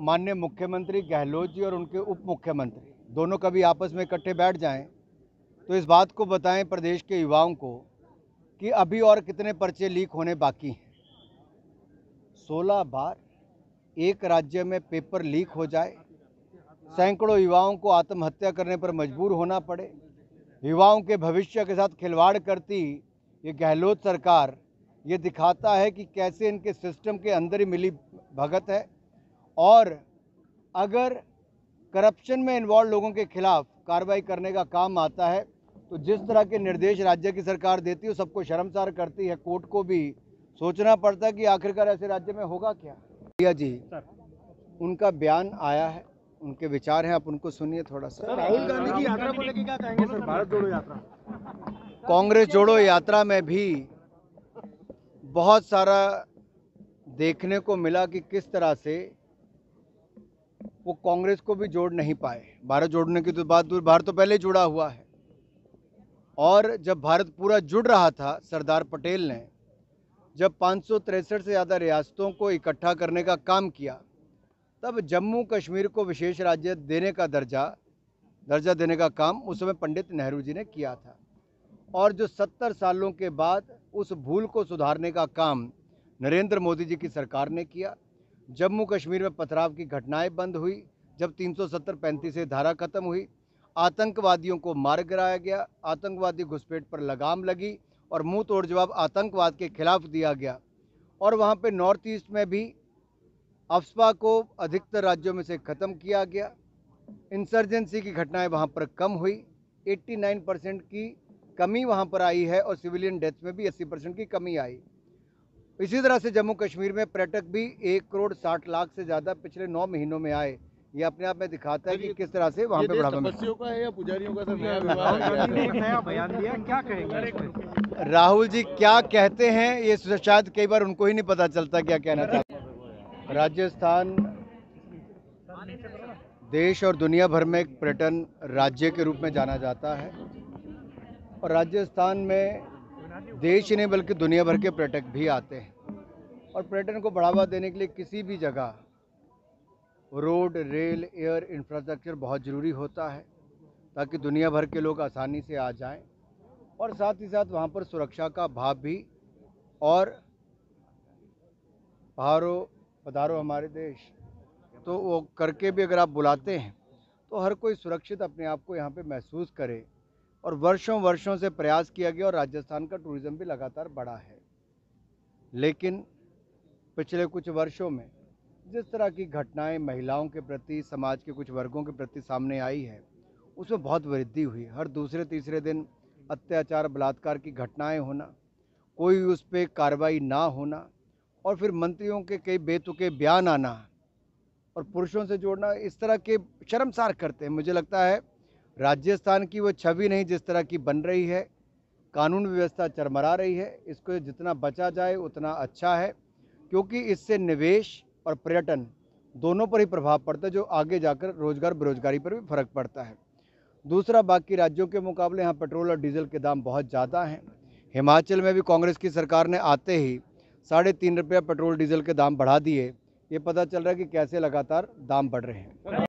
माननीय मुख्यमंत्री गहलोत जी और उनके उप मुख्यमंत्री दोनों कभी आपस में इकट्ठे बैठ जाएं तो इस बात को बताएं प्रदेश के युवाओं को कि अभी और कितने पर्चे लीक होने बाकी हैं। 16 बार एक राज्य में पेपर लीक हो जाए, सैकड़ों युवाओं को आत्महत्या करने पर मजबूर होना पड़े, युवाओं के भविष्य के साथ खिलवाड़ करती ये गहलोत सरकार ये दिखाता है कि कैसे इनके सिस्टम के अंदर ही मिली भगत है। और अगर करप्शन में इन्वॉल्व लोगों के खिलाफ कार्रवाई करने का काम आता है तो जिस तरह के निर्देश राज्य की सरकार देती है सबको शर्मसार करती है। कोर्ट को भी सोचना पड़ता है कि आखिरकार ऐसे राज्य में होगा क्या। भैया जी, उनका बयान आया है, उनके विचार हैं, आप उनको सुनिए थोड़ा सा। राहुल गांधी की यात्रा को लेकर क्या कहेंगे सर? भारत जोड़ो यात्रा, कांग्रेस जोड़ो यात्रा में भी बहुत सारा देखने को मिला कि किस तरह से वो कांग्रेस को भी जोड़ नहीं पाए। भारत जोड़ने की तो बात दूर, भारत तो पहले जुड़ा हुआ है। और जब भारत पूरा जुड़ रहा था, सरदार पटेल ने जब 563 से ज़्यादा रियासतों को इकट्ठा करने का काम किया, तब जम्मू कश्मीर को विशेष राज्य देने का दर्जा देने का काम उस समय पंडित नेहरू जी ने किया था। और जो 70 सालों के बाद उस भूल को सुधारने का काम नरेंद्र मोदी जी की सरकार ने किया। जम्मू कश्मीर में पथराव की घटनाएं बंद हुई, जब 370-35 से धारा खत्म हुई, आतंकवादियों को मार गिराया गया, आतंकवादी घुसपैठ पर लगाम लगी और मुंह तोड़ जवाब आतंकवाद के खिलाफ दिया गया। और वहाँ पे नॉर्थ ईस्ट में भी अफस्पा को अधिकतर राज्यों में से ख़त्म किया गया। इंसर्जेंसी की घटनाएं वहाँ पर कम हुई, 89% की कमी वहाँ पर आई है और सिविलियन डेथ में भी 80% की कमी आई। इसी तरह से जम्मू कश्मीर में पर्यटक भी 1 करोड़ 60 लाख से ज़्यादा पिछले 9 महीनों में आए। ये अपने आप में दिखाता है कि किस तरह से वहाँ पे बढ़ावा मिला। तपस्वियों का है या पुजारियों का? राहुल गांधी ने एक नया बयान दिया, क्या कहेंगे? राहुल जी क्या कहते हैं ये शायद कई बार उनको ही नहीं पता चलता क्या कहना चाहते हैं। राजस्थान देश और दुनिया भर में एक पर्यटन राज्य के रूप में जाना जाता है और राजस्थान में देश ही नहीं बल्कि दुनिया भर के पर्यटक भी आते हैं। और पर्यटन को बढ़ावा देने के लिए किसी भी जगह रोड, रेल, एयर इंफ्रास्ट्रक्चर बहुत ज़रूरी होता है ताकि दुनिया भर के लोग आसानी से आ जाएं। और साथ ही साथ वहाँ पर सुरक्षा का भाव भी, और पधारो हमारे देश, तो वो करके भी अगर आप बुलाते हैं तो हर कोई सुरक्षित अपने आप को यहाँ पे महसूस करे। और वर्षों से प्रयास किया गया और राजस्थान का टूरिज़्म भी लगातार बढ़ा है। लेकिन पिछले कुछ वर्षों में जिस तरह की घटनाएं महिलाओं के प्रति, समाज के कुछ वर्गों के प्रति सामने आई है, उसमें बहुत वृद्धि हुई। हर दूसरे तीसरे दिन अत्याचार, बलात्कार की घटनाएं होना, कोई उस पर कार्रवाई ना होना, और फिर मंत्रियों के कई बेतुके बयान आना और पुरुषों से जोड़ना, इस तरह के शर्मसार करते हैं। मुझे लगता है राजस्थान की वो छवि नहीं जिस तरह की बन रही है, कानून व्यवस्था चरमरा रही है, इसको जितना बचा जाए उतना अच्छा है, क्योंकि इससे निवेश और पर्यटन दोनों पर ही प्रभाव पड़ता है, जो आगे जाकर रोजगार बेरोजगारी पर भी फर्क पड़ता है। दूसरा, बाकी राज्यों के मुकाबले यहाँ पेट्रोल और डीजल के दाम बहुत ज़्यादा हैं। हिमाचल में भी कांग्रेस की सरकार ने आते ही 3.5 रुपया पेट्रोल डीजल के दाम बढ़ा दिए। ये पता चल रहा है कि कैसे लगातार दाम बढ़ रहे हैं।